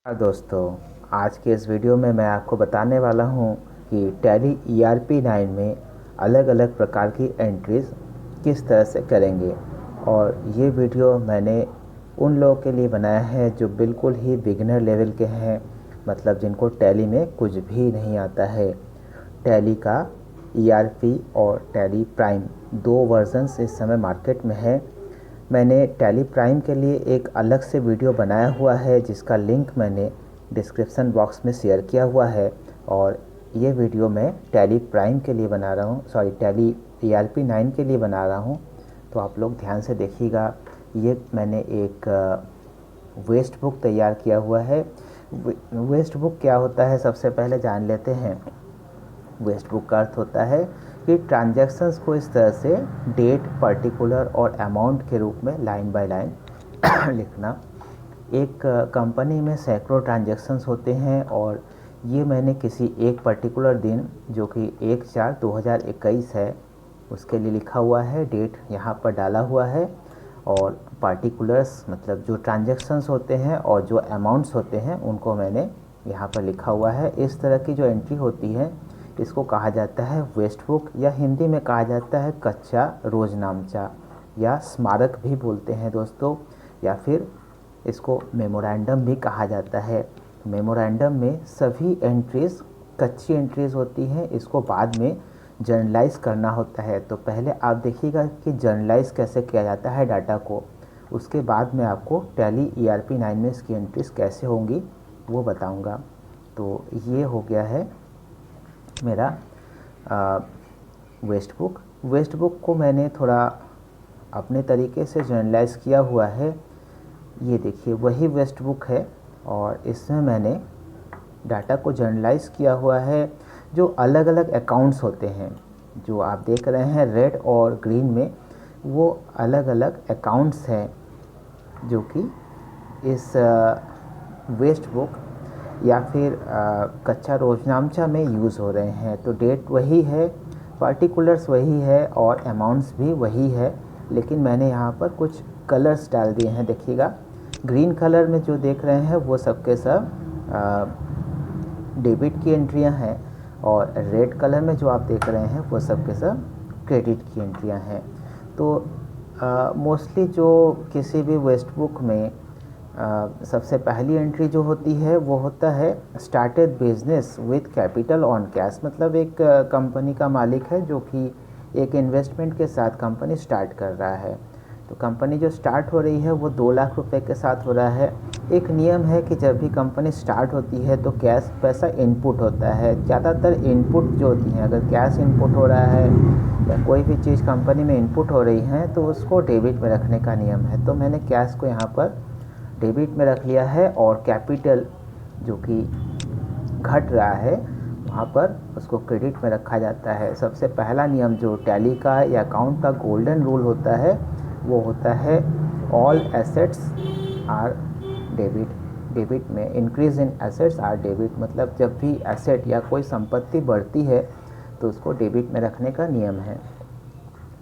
दोस्तों, आज के इस वीडियो में मैं आपको बताने वाला हूं कि टैली ERP9 में अलग अलग प्रकार की एंट्रीज किस तरह से करेंगे। और ये वीडियो मैंने उन लोगों के लिए बनाया है जो बिल्कुल ही बिगिनर लेवल के हैं, मतलब जिनको टैली में कुछ भी नहीं आता है। टैली का ERP और टैली प्राइम दो वर्जन्स इस समय मार्केट में है। मैंने टैली प्राइम के लिए एक अलग से वीडियो बनाया हुआ है जिसका लिंक मैंने डिस्क्रिप्शन बॉक्स में शेयर किया हुआ है। और ये वीडियो मैं टैली प्राइम के लिए बना रहा हूँ, टैली ERP9 के लिए बना रहा हूँ। तो आप लोग ध्यान से देखिएगा। ये मैंने एक वेस्ट बुक तैयार किया हुआ है। वेस्ट बुक क्या होता है, सबसे पहले जान लेते हैं। वेस्ट बुक का अर्थ होता है कि ट्रांजैक्शंस को इस तरह से डेट, पर्टिकुलर और अमाउंट के रूप में लाइन बाय लाइन लिखना। एक कंपनी में सैकड़ों ट्रांजैक्शंस होते हैं और ये मैंने किसी एक पर्टिकुलर दिन, जो कि 1/4/2021 है, उसके लिए लिखा हुआ है। डेट यहाँ पर डाला हुआ है और पार्टिकुलर्स मतलब जो ट्रांजैक्शंस होते हैं और जो अमाउंट्स होते हैं उनको मैंने यहाँ पर लिखा हुआ है। इस तरह की जो एंट्री होती है इसको कहा जाता है वेस्ट बुक, या हिंदी में कहा जाता है कच्चा रोजनामचा, या स्मारक भी बोलते हैं दोस्तों, या फिर इसको मेमोरेंडम भी कहा जाता है। मेमोरेंडम में सभी एंट्रीज़ कच्ची एंट्रीज़ होती हैं, इसको बाद में जर्नलाइज करना होता है। तो पहले आप देखिएगा कि जर्नलाइज कैसे किया जाता है डाटा को, उसके बाद मैं आपको टैली ERP9 में इसकी एंट्रीज़ कैसे होंगी वो बताऊंगा। तो ये हो गया है मेरा वेस्ट बुक को मैंने थोड़ा अपने तरीके से जर्नलाइज किया हुआ है। ये देखिए वही वेस्ट बुक है और इसमें मैंने डाटा को जर्नलाइज किया हुआ है। जो अलग अलग अकाउंट्स होते हैं जो आप देख रहे हैं रेड और ग्रीन में, वो अलग अलग अकाउंट्स हैं जो कि इस वेस्ट बुक या फिर कच्चा रोजनामचा में यूज़ हो रहे हैं। तो डेट वही है, पार्टिकुलर्स वही है और अमाउंट्स भी वही है, लेकिन मैंने यहाँ पर कुछ कलर्स डाल दिए हैं। देखिएगा ग्रीन कलर में जो देख रहे हैं वो सब के सब डेबिट की एंट्रियाँ हैं, और रेड कलर में जो आप देख रहे हैं वो सब के सब क्रेडिट की एंट्रियाँ हैं। तो मोस्टली जो किसी भी वेस्ट बुक में सबसे पहली एंट्री जो होती है वो होता है started business with capital on cash. मतलब एक कंपनी का मालिक है जो कि एक इन्वेस्टमेंट के साथ कंपनी स्टार्ट कर रहा है। तो कंपनी जो स्टार्ट हो रही है वो 2 लाख रुपए के साथ हो रहा है। एक नियम है कि जब भी कंपनी स्टार्ट होती है तो कैश पैसा इनपुट होता है। ज़्यादातर इनपुट जो होती हैं, अगर कैश इनपुट हो रहा है या कोई भी चीज़ कंपनी में इनपुट हो रही है तो उसको डेबिट में रखने का नियम है। तो मैंने कैश को यहाँ पर डेबिट में रख लिया है और कैपिटल जो कि घट रहा है वहाँ पर उसको क्रेडिट में रखा जाता है। सबसे पहला नियम जो टैली का या अकाउंट का गोल्डन रूल होता है वो होता है all assets are debit. Debit में increase in assets are debit, मतलब जब भी एसेट या कोई संपत्ति बढ़ती है तो उसको डेबिट में रखने का नियम है।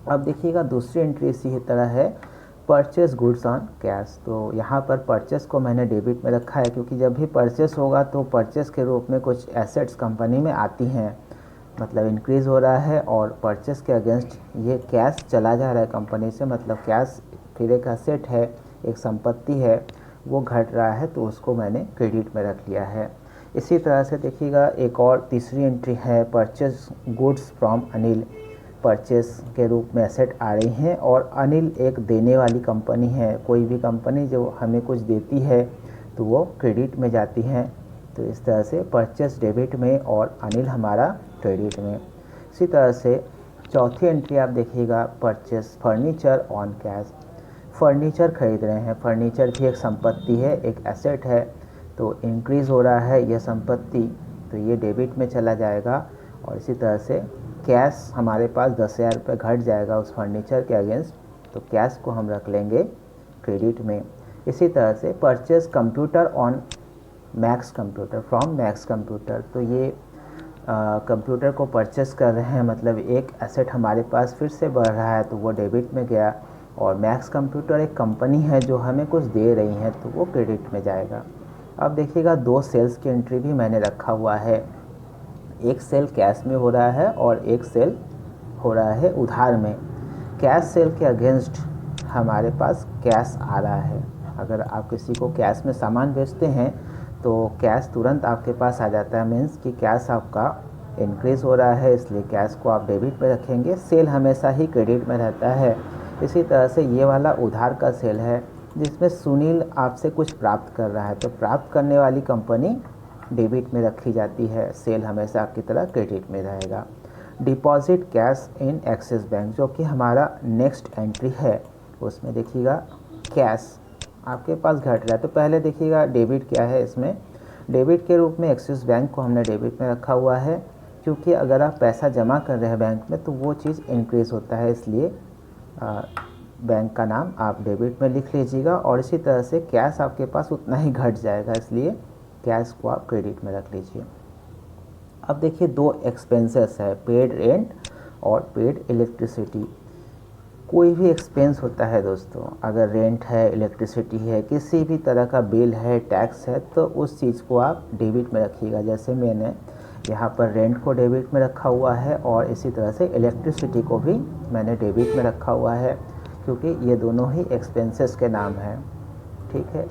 अब देखिएगा दूसरी एंट्री इसी तरह है, परचेस गुड्स ऑन कैश। तो यहाँ पर परचेस को मैंने डेबिट में रखा है क्योंकि जब भी परचेस होगा तो परचेस के रूप में कुछ एसेट्स कंपनी में आती हैं, मतलब इंक्रीज़ हो रहा है और परचेस के अगेंस्ट ये कैश चला जा रहा है कंपनी से, मतलब कैश फिर एक एसेट है, एक संपत्ति है, वो घट रहा है, तो उसको मैंने क्रेडिट में रख लिया है। इसी तरह से देखिएगा एक और तीसरी एंट्री है purchase goods from Anil. Purchase के रूप में एसेट आ रही हैं और अनिल एक देने वाली कंपनी है। कोई भी कंपनी जो हमें कुछ देती है तो वो क्रेडिट में जाती हैं। तो इस तरह से परचेस डेबिट में और अनिल हमारा क्रेडिट में। इसी तरह से चौथी एंट्री आप देखिएगा purchase furniture on cash. Furniture खरीद रहे हैं, फर्नीचर भी एक संपत्ति है, एक एसेट है, तो इंक्रीज़ हो रहा है यह संपत्ति, तो ये डेबिट में चला जाएगा। और इसी तरह से कैश हमारे पास 10,000 रुपये घट जाएगा उस फर्नीचर के अगेंस्ट, तो कैश को हम रख लेंगे क्रेडिट में। इसी तरह से purchase computer on max computer from max computer. तो ये कंप्यूटर को परचेस कर रहे हैं, मतलब एक एसेट हमारे पास फिर से बढ़ रहा है तो वो डेबिट में गया, और मैक्स कंप्यूटर एक कंपनी है जो हमें कुछ दे रही है तो वो क्रेडिट में जाएगा। अब देखिएगा 2 सेल्स की एंट्री भी मैंने रखा हुआ है, एक सेल कैश में हो रहा है और एक सेल हो रहा है उधार में। कैश सेल के अगेंस्ट हमारे पास कैश आ रहा है। अगर आप किसी को कैश में सामान बेचते हैं तो कैश तुरंत आपके पास आ जाता है, मीन्स कि कैश आपका इंक्रीज़ हो रहा है, इसलिए कैश को आप डेबिट में रखेंगे। सेल हमेशा ही क्रेडिट में रहता है। इसी तरह से ये वाला उधार का सेल है जिसमें सुनील आपसे कुछ प्राप्त कर रहा है, तो प्राप्त करने वाली कंपनी डेबिट में रखी जाती है, सेल हमेशा आपकी तरह क्रेडिट में रहेगा। Deposit cash in axis bank जो कि हमारा नेक्स्ट एंट्री है, उसमें देखिएगा कैश आपके पास घट रहा है। तो पहले देखिएगा डेबिट क्या है, इसमें डेबिट के रूप में एक्सिस बैंक को हमने डेबिट में रखा हुआ है, क्योंकि अगर आप पैसा जमा कर रहे हैं बैंक में तो वो चीज़ इंक्रीज़ होता है, इसलिए बैंक का नाम आप डेबिट में लिख लीजिएगा। और इसी तरह से कैश आपके पास उतना ही घट जाएगा, इसलिए कैश को आप क्रेडिट में रख लीजिए। अब देखिए 2 एक्सपेंसेस है, पेड रेंट और पेड इलेक्ट्रिसिटी। कोई भी एक्सपेंस होता है दोस्तों, अगर रेंट है, इलेक्ट्रिसिटी है, किसी भी तरह का बिल है, टैक्स है, तो उस चीज़ को आप डेबिट में रखिएगा। जैसे मैंने यहाँ पर रेंट को डेबिट में रखा हुआ है और इसी तरह से इलेक्ट्रिसिटी को भी मैंने डेबिट में रखा हुआ है, क्योंकि ये दोनों ही एक्सपेंसेस के नाम हैं। ठीक है।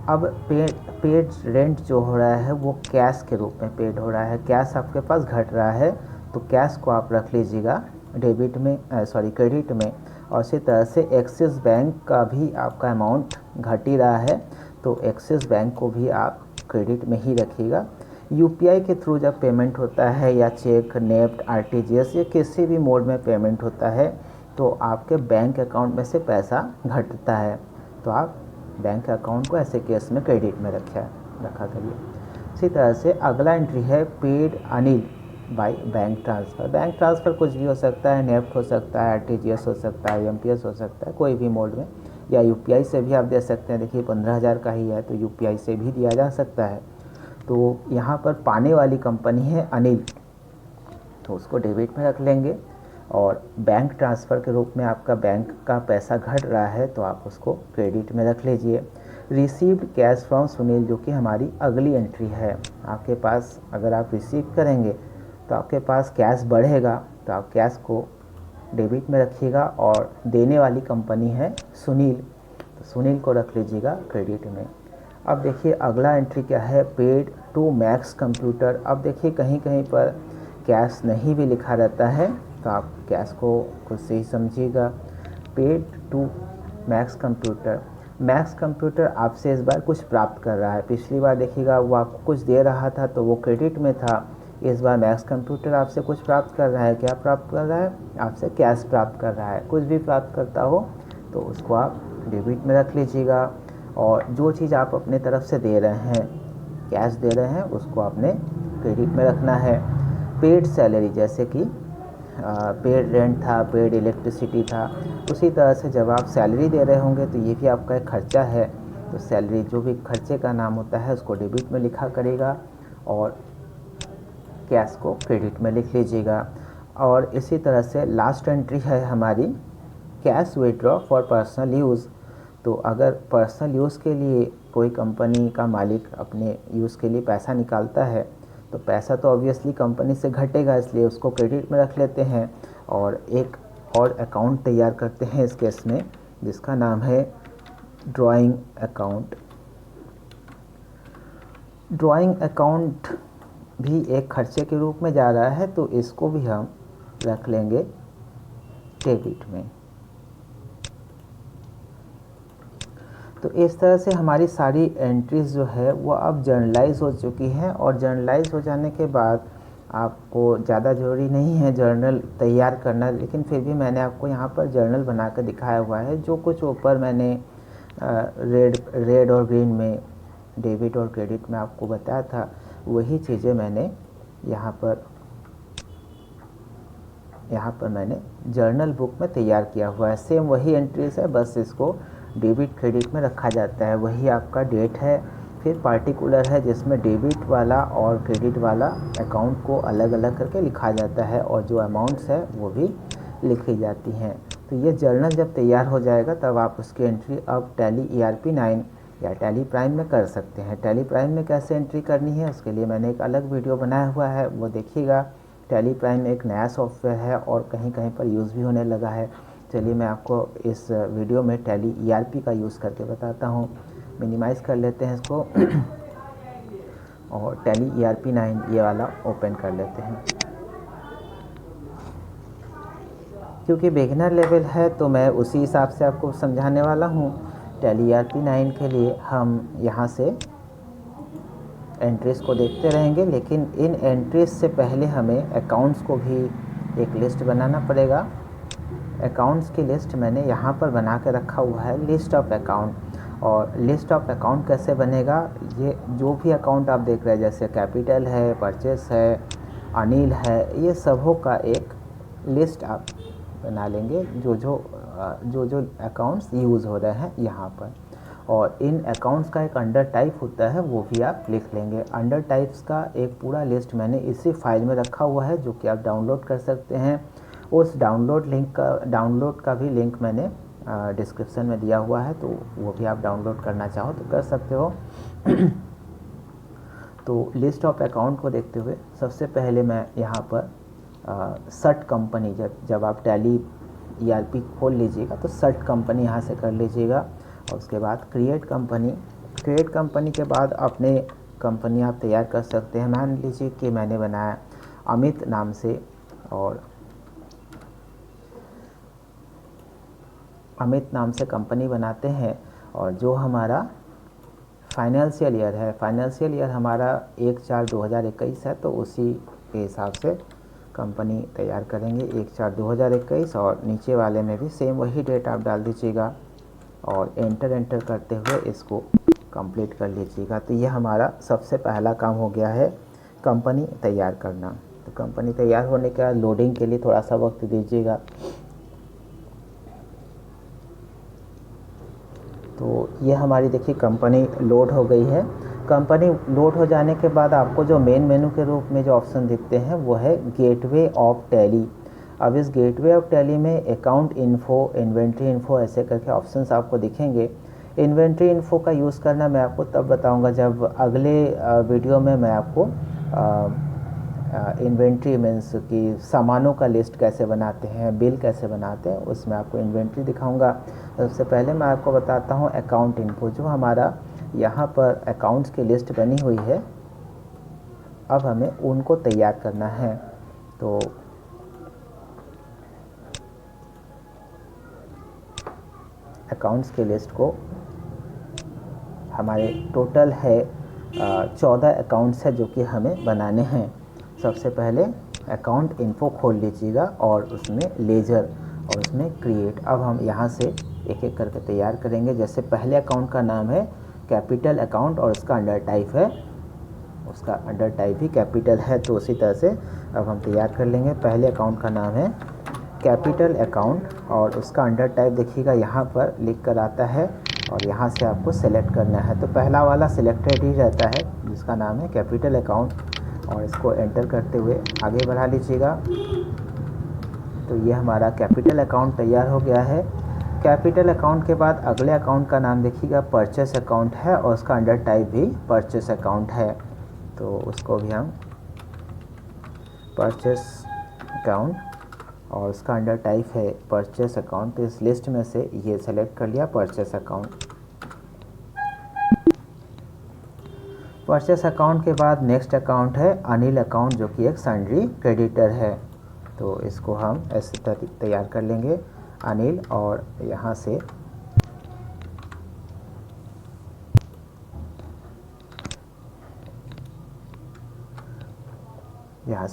अब पेड रेंट जो हो रहा है वो कैश के रूप में पेड हो रहा है, कैश आपके पास घट रहा है, तो कैश को आप रख लीजिएगा डेबिट में, क्रेडिट में। और इसी तरह से एक्सिस बैंक का भी आपका अमाउंट घट ही रहा है, तो एक्सिस बैंक को भी आप क्रेडिट में ही रखिएगा। यूपीआई के थ्रू जब पेमेंट होता है या चेक, नेफ्ट, आरटीजीएस या किसी भी मोड में पेमेंट होता है तो आपके बैंक अकाउंट में से पैसा घटता है, तो आप बैंक अकाउंट को ऐसे केस में क्रेडिट में रखा करिए। इसी तरह से अगला एंट्री है paid Anil by bank transfer. Bank transfer कुछ भी हो सकता है, नेफ्ट हो सकता है, आरटीजीएस हो सकता है, एमपीएस हो सकता है, कोई भी मोड में, या यूपीआई से भी आप दे सकते हैं। देखिए 15,000 का ही है तो यूपीआई से भी दिया जा सकता है। तो यहाँ पर पाने वाली कंपनी है अनिल, तो उसको डेबिट में रख लेंगे। और बैंक ट्रांसफ़र के रूप में आपका बैंक का पैसा घट रहा है तो आप उसको क्रेडिट में रख लीजिए। रिसीव्ड कैश फ्रॉम सुनील जो कि हमारी अगली एंट्री है, आपके पास अगर आप रिसीव करेंगे तो आपके पास कैश बढ़ेगा, तो आप कैश को डेबिट में रखिएगा। और देने वाली कंपनी है सुनील, तो सुनील को रख लीजिएगा क्रेडिट में। अब देखिए अगला एंट्री क्या है, पेड टू मैक्स कंप्यूटर। अब देखिए कहीं कहीं पर कैश नहीं भी लिखा रहता है, तो आप कैश को खुद से ही समझिएगा। Paid to Max computer, Max computer आपसे इस बार कुछ प्राप्त कर रहा है। पिछली बार देखिएगा वो आपको कुछ दे रहा था तो वो क्रेडिट में था, इस बार मैक्स कंप्यूटर आपसे कुछ प्राप्त कर रहा है। क्या प्राप्त कर रहा है? आपसे कैश प्राप्त कर रहा है। कुछ भी प्राप्त करता हो तो उसको आप डेबिट में रख लीजिएगा। और जो चीज़ आप अपने तरफ से दे रहे हैं, कैश दे रहे हैं, उसको आपने क्रेडिट में रखना है। पेड सैलरी, जैसे कि पेड रेंट था, पेड इलेक्ट्रिसिटी था, उसी तरह से जब आप सैलरी दे रहे होंगे तो ये भी आपका एक खर्चा है, तो सैलरी जो भी खर्चे का नाम होता है उसको डेबिट में लिखा करेगा और कैश को क्रेडिट में लिख लीजिएगा। और इसी तरह से लास्ट एंट्री है हमारी cash withdraw for personal use. तो अगर पर्सनल यूज़ के लिए कोई कंपनी का मालिक अपने यूज़ के लिए पैसा निकालता है तो पैसा तो ऑब्वियसली कंपनी से घटेगा, इसलिए उसको क्रेडिट में रख लेते हैं और एक और अकाउंट तैयार करते हैं इस केस में, जिसका नाम है ड्राइंग अकाउंट। ड्राइंग अकाउंट भी एक खर्चे के रूप में जा रहा है, तो इसको भी हम रख लेंगे डेबिट में। तो इस तरह से हमारी सारी एंट्रीज़ जो है वो अब जर्नलाइज हो चुकी हैं। और जर्नलाइज हो जाने के बाद आपको ज़्यादा ज़रूरी नहीं है जर्नल तैयार करना, लेकिन फिर भी मैंने आपको यहाँ पर जर्नल बना कर दिखाया हुआ है। जो कुछ ऊपर मैंने रेड और ग्रीन में डेबिट और क्रेडिट में आपको बताया था, वही चीज़ें मैंने यहाँ पर मैंने जर्नल बुक में तैयार किया हुआ है। सेम वही एंट्रीज है, बस इसको डेबिट क्रेडिट में रखा जाता है। वही आपका डेट है, फिर पार्टिकुलर है जिसमें डेबिट वाला और क्रेडिट वाला अकाउंट को अलग अलग करके लिखा जाता है और जो अमाउंट्स है वो भी लिखी जाती हैं। तो ये जर्नल जब तैयार हो जाएगा तब आप उसकी एंट्री अब टैली ERP 9 या टैली प्राइम में कर सकते हैं। टैली प्राइम में कैसे एंट्री करनी है उसके लिए मैंने एक अलग वीडियो बनाया हुआ है, वो देखिएगा। टैली प्राइम एक नया सॉफ्टवेयर है और कहीं कहीं पर यूज़ भी होने लगा है। चलिए मैं आपको इस वीडियो में टैली ईआरपी का यूज़ करके बताता हूँ। मिनिमाइज़ कर लेते हैं इसको और टैली ईआरपी 9 ये वाला ओपन कर लेते हैं। क्योंकि बिगिनर लेवल है तो मैं उसी हिसाब से आपको समझाने वाला हूँ। टैली ईआरपी 9 के लिए हम यहाँ से एंट्रीज़ को देखते रहेंगे, लेकिन इन एंट्रीज़ से पहले हमें अकाउंट्स को भी एक लिस्ट बनाना पड़ेगा। अकाउंट्स की लिस्ट मैंने यहाँ पर बना के रखा हुआ है, लिस्ट ऑफ अकाउंट। और लिस्ट ऑफ अकाउंट कैसे बनेगा, ये जो भी अकाउंट आप देख रहे हैं जैसे कैपिटल है, परचेस है, अनिल है, ये सबों का एक लिस्ट आप बना लेंगे जो जो अकाउंट्स यूज़ हो रहे हैं यहाँ पर। और इन अकाउंट्स का एक अंडर टाइप होता है, वो भी आप लिख लेंगे। अंडर टाइप्स का एक पूरा लिस्ट मैंने इसी फाइल में रखा हुआ है, जो कि आप डाउनलोड कर सकते हैं। उस डाउनलोड का भी लिंक मैंने डिस्क्रिप्शन में दिया हुआ है, तो वो भी आप डाउनलोड करना चाहो तो कर सकते हो। तो लिस्ट ऑफ अकाउंट को देखते हुए सबसे पहले मैं यहाँ पर सर्ट कंपनी, जब आप टैली ईआरपी खोल लीजिएगा तो सर्ट कंपनी यहाँ से कर लीजिएगा। और उसके बाद क्रिएट कंपनी के बाद अपने कंपनी आप तैयार कर सकते हैं। मान लीजिए कि मैंने बनाया अमित नाम से, और अमित नाम से कंपनी बनाते हैं। और जो हमारा फाइनेंशियल ईयर हमारा 1/4/2021 है, तो उसी के हिसाब से कंपनी तैयार करेंगे 1/4/2021। और नीचे वाले में भी सेम वही डेट आप डाल दीजिएगा और एंटर करते हुए इसको कंप्लीट कर लीजिएगा। तो ये हमारा सबसे पहला काम हो गया है, कंपनी तैयार करना। तो कंपनी तैयार होने के बाद लोडिंग के लिए थोड़ा सा वक्त दीजिएगा। तो ये हमारी देखिए कंपनी लोड हो गई है। कंपनी लोड हो जाने के बाद आपको जो मेन मेनू के रूप में जो ऑप्शन दिखते हैं वो है गेटवे ऑफ टैली। अब इस गेटवे ऑफ टैली में अकाउंट इन्फो, इन्वेंट्री इन्फो ऐसे करके ऑप्शंस आपको दिखेंगे। इन्वेंट्री इन्फो का यूज़ करना मैं आपको तब बताऊंगा जब अगले वीडियो में मैं आपको इन्वेंट्री मीन्स कि सामानों का लिस्ट कैसे बनाते हैं, बिल कैसे बनाते हैं, उसमें आपको इन्वेंट्री दिखाऊंगा। सबसे पहले मैं आपको बताता हूँ अकाउंट इन्फो। जो हमारा यहाँ पर अकाउंट्स की लिस्ट बनी हुई है, अब हमें उनको तैयार करना है। तो अकाउंट्स की लिस्ट को हमारे टोटल है 14 अकाउंट्स है जो कि हमें बनाने हैं। सबसे पहले अकाउंट इन्फो खोल लीजिएगा और उसमें लेजर और उसमें क्रिएट। अब हम यहाँ से एक एक करके तैयार करेंगे। जैसे पहले अकाउंट का नाम है कैपिटल अकाउंट और उसका अंडर टाइप है, उसका अंडर टाइप भी कैपिटल है, तो उसी तरह से अब हम तैयार कर लेंगे। पहले अकाउंट का नाम है कैपिटल अकाउंट और उसका अंडर टाइप देखिएगा यहाँ पर लिख कर आता है और यहाँ से आपको सेलेक्ट करना है। तो पहला वाला सिलेक्टेड ही रहता है जिसका नाम है कैपिटल अकाउंट, और इसको एंटर करते हुए आगे बढ़ा लीजिएगा। तो ये हमारा कैपिटल अकाउंट तैयार हो गया है। कैपिटल अकाउंट के बाद अगले अकाउंट का नाम देखिएगा परचेस अकाउंट है और उसका अंडर टाइप भी परचेस अकाउंट है, तो उसको भी हम परचेस अकाउंट और उसका अंडर टाइप है परचेस अकाउंट। तो इस लिस्ट में से ये सेलेक्ट कर लिया परचेस अकाउंट। परचेस अकाउंट के बाद नेक्स्ट अकाउंट है अनिल अकाउंट, जो कि एक सन्ड्री क्रेडिटर है। तो इसको हम ऐसे तैयार कर लेंगे अनिल, और यहाँ से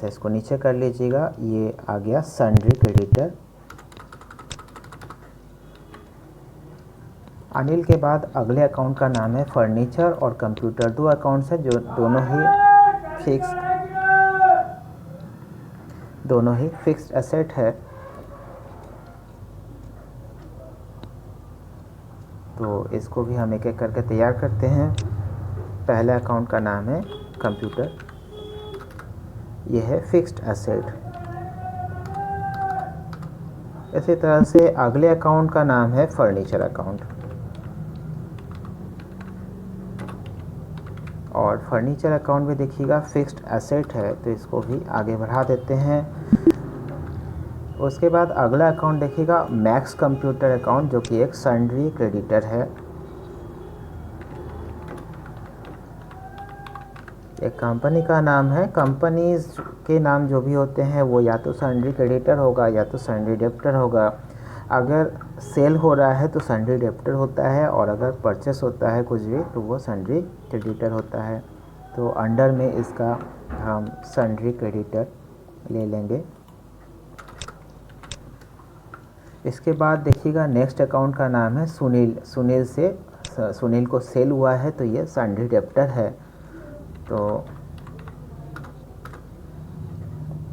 इसको नीचे कर लीजिएगा। ये आ गया सन्ड्री क्रेडिटर। अनिल के बाद अगले अकाउंट का नाम है फर्नीचर और कंप्यूटर। दो अकाउंट्स हैं जो दोनों ही फिक्स्ड एसेट है। तो इसको भी हम एक एक करके तैयार करते हैं। पहले अकाउंट का नाम है कंप्यूटर, यह है फिक्स्ड एसेट। इसी तरह से अगले अकाउंट का नाम है फर्नीचर अकाउंट। और फर्नीचर अकाउंट भी देखिएगा फिक्स्ड एसेट है, तो इसको भी आगे बढ़ा देते हैं। उसके बाद अगला अकाउंट देखिएगा मैक्स कंप्यूटर अकाउंट, जो कि एक सन्ड्री क्रेडिटर है। एक कंपनी का नाम है। कंपनीज के नाम जो भी होते हैं वो या तो सन्ड्री क्रेडिटर होगा या तो सन्ड्री डेब्टर होगा। अगर सेल हो रहा है तो सन्ड्री डेब्टर होता है, और अगर परचेस होता है कुछ भी तो वो सन्ड्री क्रेडिटर होता है। तो अंडर में इसका हम सन्ड्री क्रेडिटर ले लेंगे। इसके बाद देखिएगा नेक्स्ट अकाउंट का नाम है सुनील। सुनील को सेल हुआ है तो ये सन्ड्री डेब्टर है। तो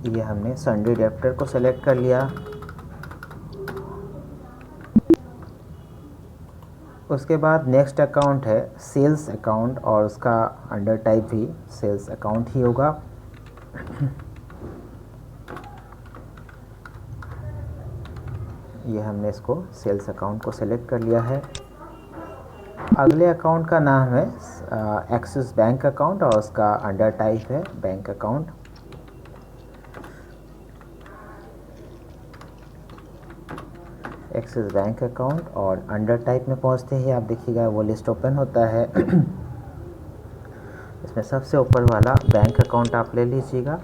ये हमने सन्ड्री डेब्टर को सेलेक्ट कर लिया। उसके बाद नेक्स्ट अकाउंट है सेल्स अकाउंट, और उसका अंडर टाइप भी सेल्स अकाउंट ही होगा। ये हमने इसको सेल्स अकाउंट को सेलेक्ट कर लिया है। अगले अकाउंट का नाम है एक्सिस बैंक अकाउंट, और उसका अंडर टाइप है bank account. Axis bank account, और अंडर टाइप में पहुंचते ही आप देखिएगा वो लिस्ट ओपन होता है। इसमें सबसे ऊपर वाला बैंक अकाउंट आप ले लीजिएगा।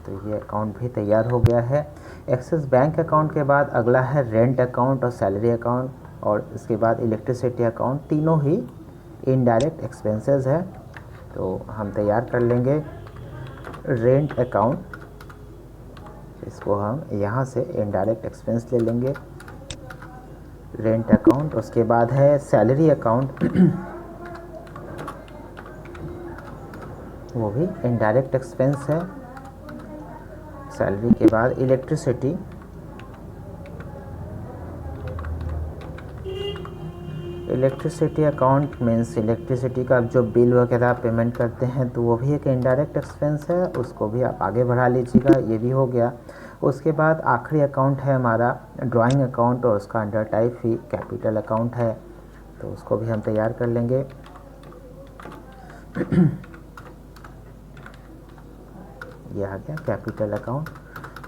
तो ये अकाउंट भी तैयार हो गया है। एक्सिस बैंक अकाउंट के बाद अगला है रेंट अकाउंट और सैलरी अकाउंट, और इसके बाद इलेक्ट्रिसिटी अकाउंट। तीनों ही इनडायरेक्ट एक्सपेंसेस है, तो हम तैयार कर लेंगे रेंट अकाउंट। इसको हम यहाँ से इनडायरेक्ट एक्सपेंस ले लेंगे, रेंट अकाउंट। उसके बाद है सैलरी अकाउंट, वो भी इनडायरेक्ट एक्सपेंस है। सैलरी के बाद electricity, electricity account means electricity का जो बिल वगैरह पेमेंट करते हैं तो वो भी एक इनडायरेक्ट एक्सपेंस है, उसको भी आप आगे बढ़ा लीजिएगा। ये भी हो गया। उसके बाद आखिरी अकाउंट है हमारा ड्राइंग अकाउंट, और उसका अंडर टाइप ही कैपिटल अकाउंट है, तो उसको भी हम तैयार कर लेंगे। ये आ गया कैपिटल अकाउंट।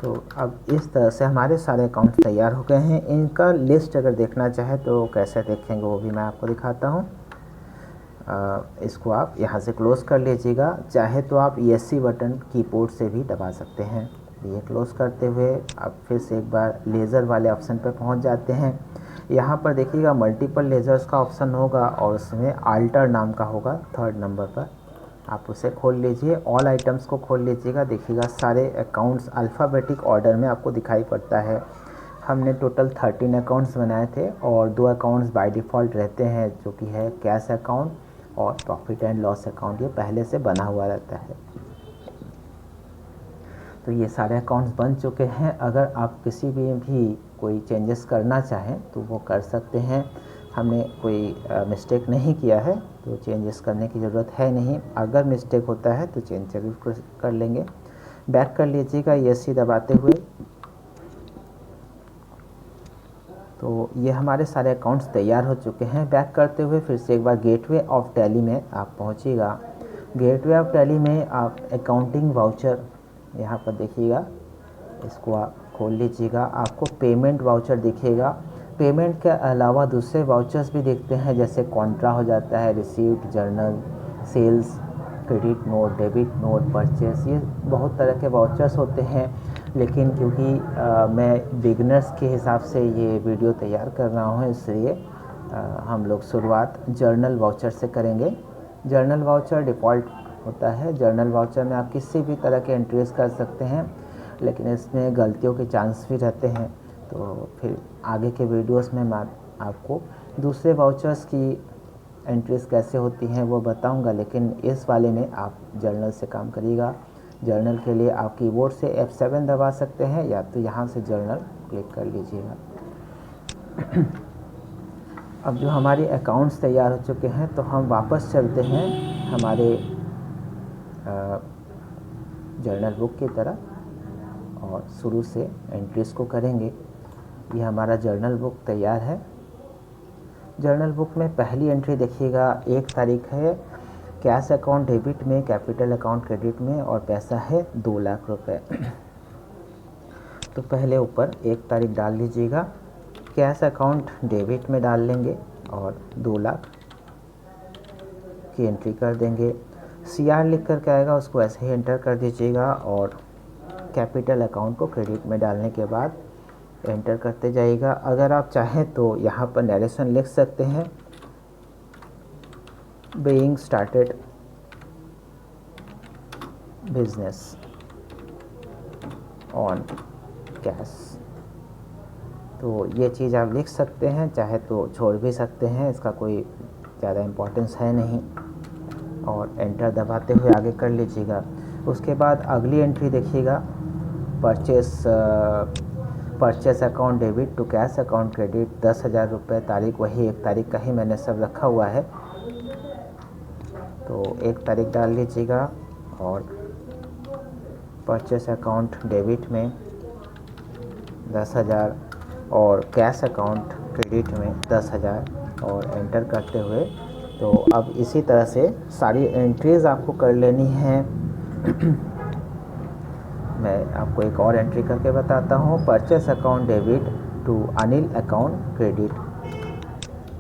तो अब इस तरह से हमारे सारे अकाउंट तैयार हो गए हैं। इनका लिस्ट अगर देखना चाहे तो कैसे देखेंगे वो भी मैं आपको दिखाता हूँ। इसको आप यहाँ से क्लोज़ कर लीजिएगा। चाहे तो आप ESC बटन कीबोर्ड से भी दबा सकते हैं। ये क्लोज़ करते हुए आप फिर से एक बार लेज़र वाले ऑप्शन पर पहुँच जाते हैं। यहाँ पर देखिएगा मल्टीपल लेज़र्स का ऑप्शन होगा, और उसमें आल्टर नाम का होगा 3rd नंबर पर, आप उसे खोल लीजिए। ऑल आइटम्स को खोल लीजिएगा। देखिएगा सारे अकाउंट्स अल्फ़ाबेटिक ऑर्डर में आपको दिखाई पड़ता है। हमने टोटल 13 अकाउंट्स बनाए थे, और 2 अकाउंट्स बाय डिफ़ॉल्ट रहते हैं, जो कि है कैश अकाउंट और प्रॉफिट एंड लॉस अकाउंट। ये पहले से बना हुआ रहता है। तो ये सारे अकाउंट्स बन चुके हैं। अगर आप किसी भी कोई चेंजेस करना चाहें तो वो कर सकते हैं। हमने कोई मिस्टेक नहीं किया है, तो चेंजेस करने की ज़रूरत है नहीं। अगर मिस्टेक होता है तो चेंज जरूर कर लेंगे। बैक कर लीजिएगा ESC दबाते हुए। तो ये हमारे सारे अकाउंट्स तैयार हो चुके हैं। बैक करते हुए फिर से एक बार गेटवे ऑफ टैली में आप पहुंचिएगा। गेटवे ऑफ टैली में आप अकाउंटिंग वाउचर यहाँ पर देखिएगा, इसको आप खोल लीजिएगा। आपको पेमेंट वाउचर दिखेगा। पेमेंट के अलावा दूसरे वाउचर्स भी देखते हैं, जैसे कॉन्ट्रा हो जाता है, received, journal, sales, credit note, debit note, purchase. ये बहुत तरह के वाउचर्स होते हैं, लेकिन क्योंकि मैं बिगनर्स के हिसाब से ये वीडियो तैयार कर रहा हूँ, इसलिए हम लोग शुरुआत जर्नल वाउचर से करेंगे। जर्नल वाउचर डिफ़ॉल्ट होता है। जर्नल वाउचर में आप किसी भी तरह के एंट्रीज कर सकते हैं, लेकिन इसमें गलतियों के चांस भी रहते हैं। तो फिर आगे के वीडियोस में मैं आपको दूसरे वाउचर्स की एंट्रीज कैसे होती हैं वो बताऊंगा, लेकिन इस वाले में आप जर्नल से काम करिएगा। जर्नल के लिए आप कीबोर्ड से F7 दबा सकते हैं, या तो यहाँ से जर्नल क्लिक कर लीजिएगा। अब जो हमारे अकाउंट्स तैयार हो चुके हैं, तो हम वापस चलते हैं हमारे जर्नल बुक की तरफ, और शुरू से एंट्रीज को करेंगे। ये हमारा जर्नल बुक तैयार है। जर्नल बुक में पहली एंट्री देखिएगा 1 तारीख है कैश अकाउंट डेबिट में, कैपिटल अकाउंट क्रेडिट में, और पैसा है 2 लाख रुपए। तो पहले ऊपर 1 तारीख डाल लीजिएगा, कैश अकाउंट डेबिट में डाल लेंगे और 2 लाख की एंट्री कर देंगे। CR लिख कर के आएगा, उसको ऐसे ही एंटर कर दीजिएगा और कैपिटल अकाउंट को क्रेडिट में डालने के बाद एंटर करते जाइएगा। अगर आप चाहें तो यहाँ पर नरेशन लिख सकते हैं, being started business on cash, तो ये चीज़ आप लिख सकते हैं, चाहे तो छोड़ भी सकते हैं, इसका कोई ज़्यादा इम्पोर्टेंस है नहीं, और एंटर दबाते हुए आगे कर लीजिएगा। उसके बाद अगली एंट्री देखिएगा, purchase account debit to cash account credit 10,000 रुपये, तारीख वही 1 तारीख का ही मैंने सब रखा हुआ है, तो 1 तारीख डाल लीजिएगा और परचेस अकाउंट डेबिट में 10,000 और कैश अकाउंट क्रेडिट में 10,000 और एंटर करते हुए, तो अब इसी तरह से सारी एंट्रीज़ आपको कर लेनी है। मैं आपको एक और एंट्री करके बताता हूँ, purchase account debit to Anil account credit,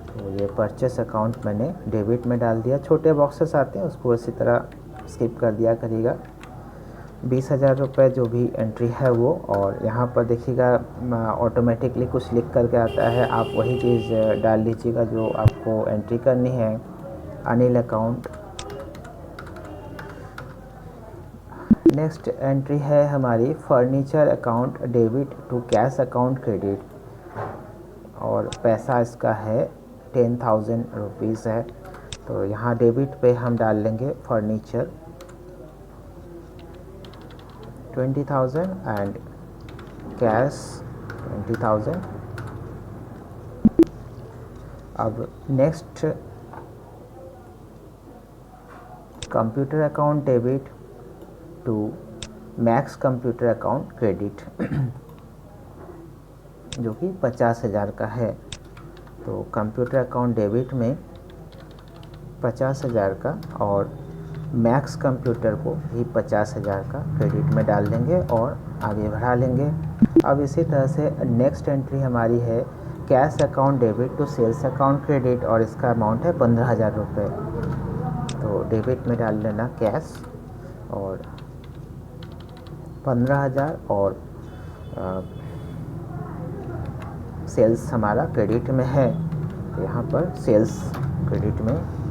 तो ये परचेस अकाउंट मैंने डेबिट में डाल दिया। छोटे बॉक्सेस आते हैं उसको इसी तरह स्किप कर दिया करिएगा। 20,000 रुपये जो भी एंट्री है वो, और यहाँ पर देखिएगा ऑटोमेटिकली कुछ लिख करके आता है, आप वही चीज़ डाल लीजिएगा जो आपको एंट्री करनी है। अनिल अकाउंट। नेक्स्ट एंट्री है हमारी furniture account debit to cash account credit, और पैसा इसका है 10,000 रुपीज़ है, तो यहाँ डेबिट पे हम डाल लेंगे फर्नीचर 20,000 एंड कैश 20,000। अब next computer account debit to Max computer account credit, जो कि 50,000 का है, तो कंप्यूटर अकाउंट डेबिट में 50,000 का और मैक्स कंप्यूटर को भी 50,000 का क्रेडिट में डाल देंगे और आगे बढ़ा लेंगे। अब इसी तरह से नेक्स्ट एंट्री हमारी है cash account debit to sales account credit, और इसका अमाउंट है 15,000 रुपये, तो डेबिट में डाल लेना कैश और 15,000 और सेल्स हमारा क्रेडिट में है, तो यहाँ पर सेल्स क्रेडिट में।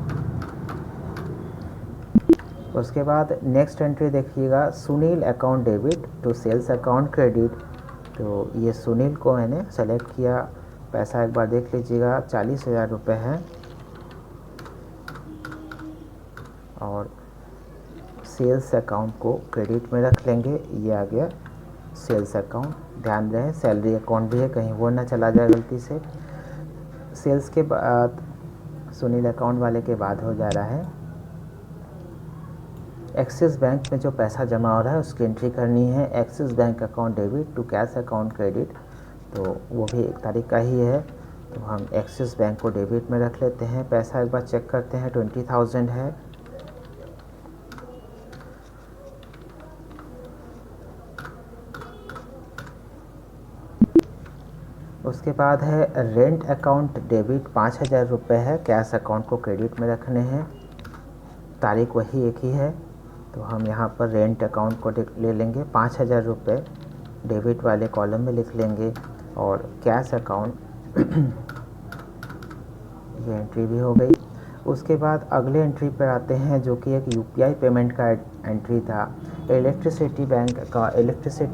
उसके बाद नेक्स्ट एंट्री देखिएगा, Sunil account debit to sales account credit, तो ये सुनील को मैंने सेलेक्ट किया, पैसा एक बार देख लीजिएगा 40,000 रुपये है, और सेल्स अकाउंट को क्रेडिट में रख लेंगे। ये आ गया सेल्स अकाउंट, ध्यान रहे सैलरी अकाउंट भी है, कहीं वो ना चला जाए गलती से। सेल्स के बाद सुनील अकाउंट वाले के बाद हो जा रहा है एक्सिस बैंक में जो पैसा जमा हो रहा है उसकी एंट्री करनी है। Axis bank account debit to cash account credit, तो वो भी 1 तारीख का ही है, तो हम एक्सिस बैंक को डेबिट में रख लेते हैं। पैसा एक बार चेक करते हैं 20,000 है। उसके बाद है रेंट अकाउंट डेबिट 5,000 रुपये है, कैश अकाउंट को क्रेडिट में रखने हैं, तारीख वही एक ही है, तो हम यहाँ पर रेंट अकाउंट को ले लेंगे 5,000 रुपये, डेबिट वाले कॉलम में लिख लेंगे, और कैश अकाउंट ये एंट्री भी हो गई। उसके बाद अगले एंट्री पर आते हैं जो कि एक UPI पेमेंट का एंट्री था, electricity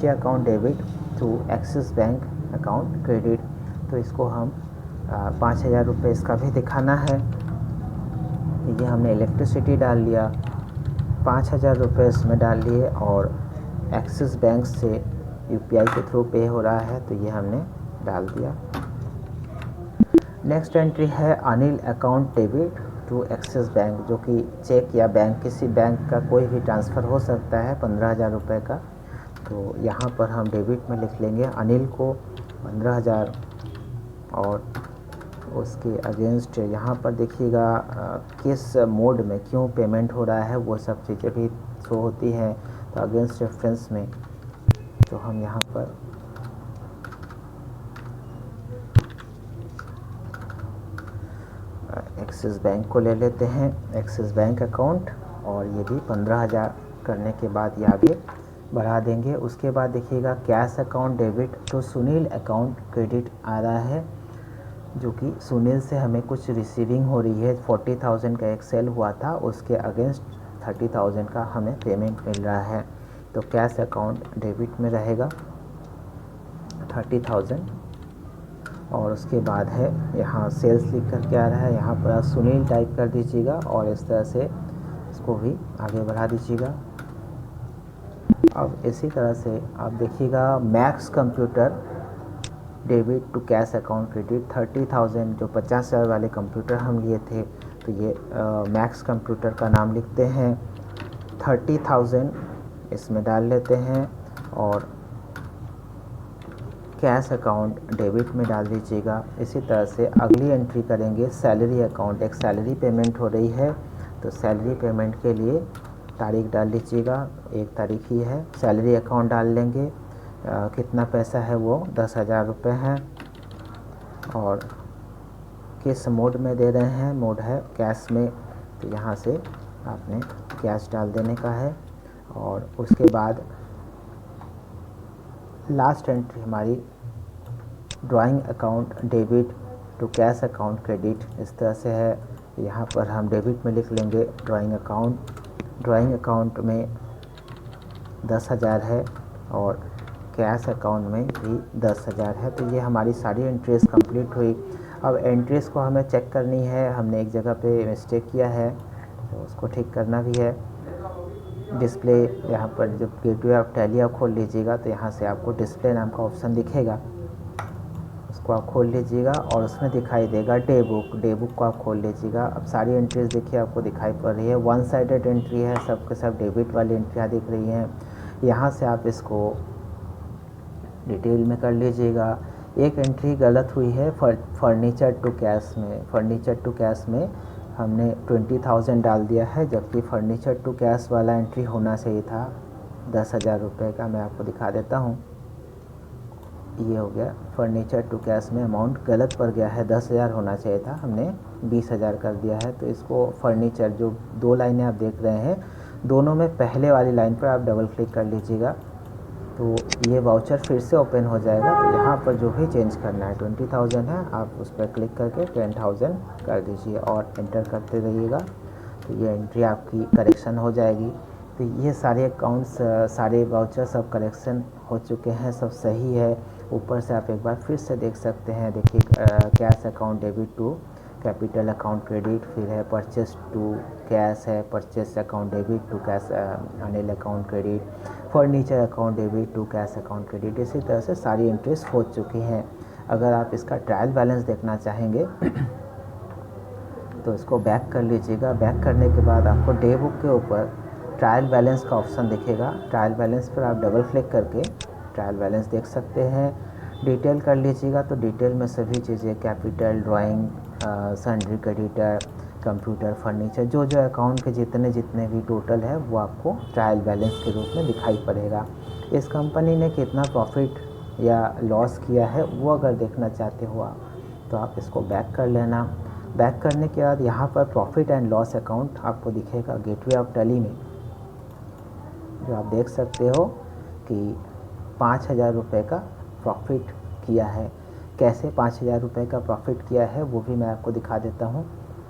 account debit to Axis bank account credit, तो इसको हम 5,000 रुपये इसका भी दिखाना है। ये हमने इलेक्ट्रिसिटी डाल लिया, 5,000 रुपये इसमें डाल लिए, और एक्सिस बैंक से UPI के थ्रू पे हो रहा है, तो ये हमने डाल दिया। नेक्स्ट एंट्री है Anil account debit to Axis bank, जो कि चेक या बैंक किसी बैंक का कोई भी ट्रांसफ़र हो सकता है 15,000 रुपये का, तो यहाँ पर हम डेबिट में लिख लेंगे अनिल को 15,000 और उसके अगेंस्ट यहाँ पर देखिएगा किस मोड में क्यों पेमेंट हो रहा है वो सब चीज़ें भी शो होती हैं। तो अगेंस्ट रेफरेंस में तो हम यहाँ पर एक्सिस बैंक को ले लेते हैं, एक्सिस बैंक अकाउंट, और ये भी 15,000 करने के बाद ये आगे बढ़ा देंगे। उसके बाद देखिएगा कैश अकाउंट डेबिट, तो सुनील अकाउंट क्रेडिट आ रहा है, जो कि सुनील से हमें कुछ रिसीविंग हो रही है। 40,000 का एक सेल हुआ था, उसके अगेंस्ट 30,000 का हमें पेमेंट मिल रहा है। तो कैश अकाउंट डेबिट में रहेगा 30,000, और उसके बाद है यहाँ सेल्स लिख कर के आ रहा है, यहाँ पर आप सुनील टाइप कर दीजिएगा और इस तरह से इसको भी आगे बढ़ा दीजिएगा। अब इसी तरह से आप देखिएगा Max computer debit to cash account credit 30,000, जो 50,000 वाले कंप्यूटर हम लिए थे, तो ये मैक्स कंप्यूटर का नाम लिखते हैं, 30,000 इसमें डाल लेते हैं और कैश अकाउंट डेबिट में डाल दीजिएगा। इसी तरह से अगली एंट्री करेंगे सैलरी अकाउंट, एक सैलरी पेमेंट हो रही है, तो सैलरी पेमेंट के लिए तारीख डाल लीजिएगा, 1 तारीख ही है। सैलरी अकाउंट डाल लेंगे, कितना पैसा है वो 10,000 रुपये है, और किस मोड में दे रहे हैं, मोड है कैश में, तो यहाँ से आपने कैश डाल देने का है। और उसके बाद लास्ट एंट्री हमारी drawing account debit to cash account credit इस तरह से है। यहाँ पर हम डेबिट में लिख लेंगे ड्राइंग अकाउंट, ड्राइंग अकाउंट में 10,000 है और कैश अकाउंट में भी 10,000 है। तो ये हमारी सारी एंट्रीज कंप्लीट हुई। अब एंट्रीज को हमें चेक करनी है, हमने एक जगह पे मिस्टेक किया है तो उसको ठीक करना भी है। डिस्प्ले, यहाँ पर जब गेटवे ऑफ टैली आप खोल लीजिएगा तो यहाँ से आपको डिस्प्ले नाम का ऑप्शन दिखेगा, उसको आप खोल लीजिएगा और उसमें दिखाई देगा डे बुक, डे बुक को आप खोल लीजिएगा। अब सारी एंट्रीज देखिए आपको दिखाई पड़ रही है, वन साइडेड एंट्री है, सब के सब डेबिट वाली एंट्रियाँ दिख रही हैं। यहाँ से आप इसको डिटेल में कर लीजिएगा। एक एंट्री गलत हुई है फर्नीचर टू कैश में, फर्नीचर टू कैश में हमने 20,000 डाल दिया है, जबकि फर्नीचर टू कैश वाला एंट्री होना चाहिए था 10,000 रुपये का। मैं आपको दिखा देता हूँ, ये हो गया फर्नीचर टू कैश में अमाउंट गलत पड़ गया है, 10,000 होना चाहिए था, हमने 20,000 कर दिया है। तो इसको फर्नीचर, जो 2 लाइनें आप देख रहे हैं, दोनों में पहले वाली लाइन पर आप डबल क्लिक कर लीजिएगा तो ये वाउचर फिर से ओपन हो जाएगा। तो यहाँ पर जो भी चेंज करना है 20,000 है, आप उस पर क्लिक करके 10,000 कर दीजिए और एंटर करते रहिएगा, तो ये एंट्री आपकी करेक्शन हो जाएगी। तो ये सारे अकाउंट्स, सारे वाउचर सब करेक्शन हो चुके हैं, सब सही है। ऊपर से आप एक बार फिर से देख सकते हैं, देखिए cash account debit to capital account credit, फिर है परचेस टू कैश है, purchase account debit to cash Anil account credit, furniture account debit to cash account credit. इसी तरह से सारी एंट्रीज हो चुकी हैं। अगर आप इसका ट्रायल बैलेंस देखना चाहेंगे तो इसको बैक कर लीजिएगा। बैक करने के बाद आपको डे बुक के ऊपर ट्रायल बैलेंस का ऑप्शन दिखेगा, ट्रायल बैलेंस पर आप डबल क्लिक करके ट्रायल बैलेंस देख सकते हैं। डिटेल कर लीजिएगा तो डिटेल में सभी चीज़ें, capital, drawing, sundry creditor, computer, furniture, जो जो अकाउंट के जितने भी टोटल है वो आपको ट्रायल बैलेंस के रूप में दिखाई पड़ेगा। इस कंपनी ने कितना प्रॉफिट या लॉस किया है वो अगर देखना चाहते हो आप, तो आप इसको बैक कर लेना। बैक करने के बाद यहाँ पर प्रॉफिट एंड लॉस अकाउंट आपको दिखेगा गेटवे ऑफ टैली में, जो आप देख सकते हो कि 5,000 रुपये का प्रॉफिट किया है। कैसे 5,000 रुपये का प्रॉफिट किया है वो भी मैं आपको दिखा देता हूँ।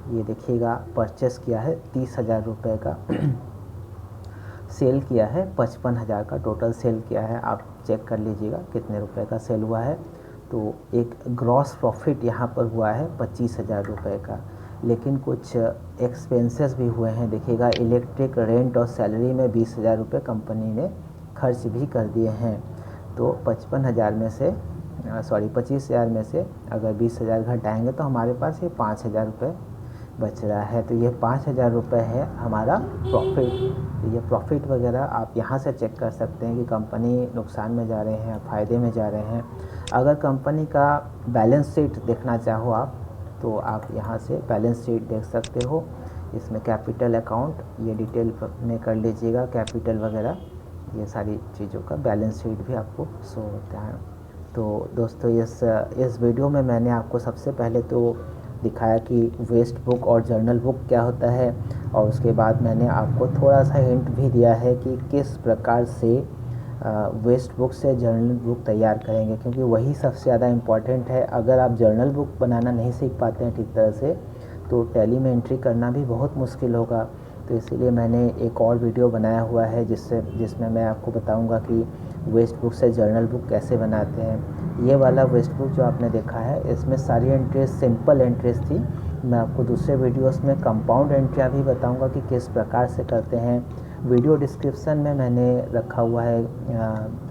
ये देखिएगा, परचेस किया है 30,000 रुपये का, सेल किया है 55,000 का, टोटल सेल किया है, आप चेक कर लीजिएगा कितने रुपए का सेल हुआ है। तो एक ग्रॉस प्रॉफिट यहाँ पर हुआ है 25,000 रुपये का। लेकिन कुछ एक्सपेंसेस भी हुए हैं, देखिएगा इलेक्ट्रिक, रेंट और सैलरी में 20,000 रुपये कंपनी ने खर्च भी कर दिए हैं। तो 55,000 में से 25,000 में से अगर 20,000 घटाएंगे तो हमारे पास ये 5,000 रुपये बच रहा है। तो ये 5,000 रुपये है हमारा प्रॉफिट। तो ये प्रॉफिट वगैरह आप यहाँ से चेक कर सकते हैं कि कंपनी नुकसान में जा रहे हैं, फ़ायदे में जा रहे हैं। अगर कंपनी का बैलेंस शीट देखना चाहो आप, तो आप यहाँ से बैलेंस शीट देख सकते हो। इसमें कैपिटल अकाउंट ये डिटेल में कर लीजिएगा, कैपिटल वगैरह ये सारी चीज़ों का बैलेंस शीट भी आपको शो होता है। तो दोस्तों इस वीडियो में मैंने आपको सबसे पहले तो दिखाया कि वेस्ट बुक और जर्नल बुक क्या होता है, और उसके बाद मैंने आपको थोड़ा सा हिंट भी दिया है कि किस प्रकार से वेस्ट बुक से जर्नल बुक तैयार करेंगे, क्योंकि वही सबसे ज़्यादा इम्पॉर्टेंट है। अगर आप जर्नल बुक बनाना नहीं सीख पाते हैं ठीक तरह से, तो टैली में एंट्री करना भी बहुत मुश्किल होगा। तो इसीलिए मैंने एक और वीडियो बनाया हुआ है जिसमें मैं आपको बताऊंगा कि वेस्ट बुक से जर्नल बुक कैसे बनाते हैं। ये वाला वेस्ट बुक जो आपने देखा है, इसमें सारी एंट्रीज सिंपल एंट्रीज थी। मैं आपको दूसरे वीडियोस में कंपाउंड एंट्रियाँ भी बताऊंगा कि किस प्रकार से करते हैं। वीडियो डिस्क्रिप्शन में मैंने रखा हुआ है,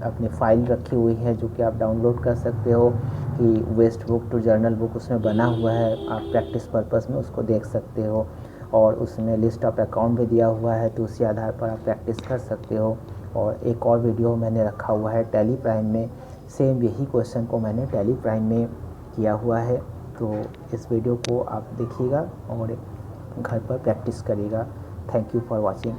अपनी फ़ाइल रखी हुई है जो कि आप डाउनलोड कर सकते हो कि waste book to journal book उसमें बना हुआ है। आप प्रैक्टिस पर्पस में उसको देख सकते हो, और उसमें लिस्ट ऑफ अकाउंट भी दिया हुआ है, तो उसी आधार पर आप प्रैक्टिस कर सकते हो। और एक और वीडियो मैंने रखा हुआ है टैली प्राइम में, सेम यही क्वेश्चन को मैंने टैली प्राइम में किया हुआ है। तो इस वीडियो को आप देखिएगा और घर पर प्रैक्टिस करिएगा। Thank you for watching.